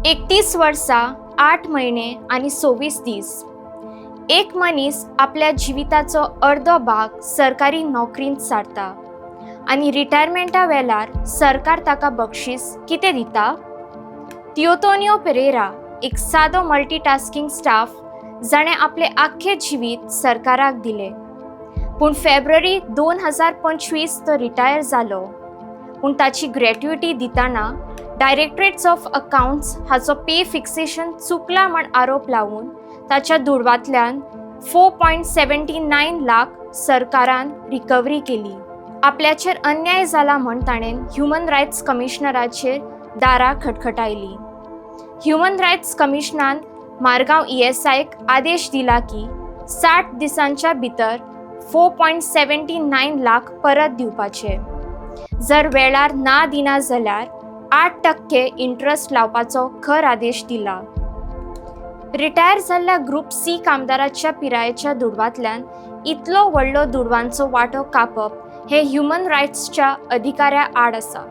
31 वर्सां 8 महिने आणि 26 दीस एक मनीस आपल्या जिविताचो अर्दो भाग सरकारी नोकरींत सारता आणि रिटायरमेंटा वेळार सरकार ताका बक्षीस कितें दिता? तियोतोनियो पेरेरा एक सादो मल्टीटास्किंग स्टाफ जाणें आपले आख्खे जिवीत सरकाराक दिले, पूण फेब्रुवारी 2025 तो रिटायर जालो. पूण ताची ग्रॅट्युटी दितना डायरेक्टरेट्स ऑफ अकाउंट्स हाचो पे फिक्सेशन चुकला म्हण आरोप लावून ताच्या दुडवांतल्यान 4.79 लाख सरकारान रिकवरी केली. आपल्याचेर अन्याय जाला म्हण ताणें ह्युमन रायट्स कमिशनराचेर दारां खटखटायली. ह्युमन रायट्स कमिशनान मारगांव ESIक आदेश दिला की 60 दिसांच्या भितर 4.79 लाख परत दिवपाचे. जर वेळार ना दिना जाल्यार 8% इंट्रस्ट लावपाचो खर आदेश दिला. रिटायर जाल्ल्या ग्रुप C कामदाराच्या पिरायेच्या दुडवांतल्यान इतलो व्हडलो दुडवांचो वांटो कापप हे ह्युमन रायट्सच्या अधिकाऱ्या आड आसा.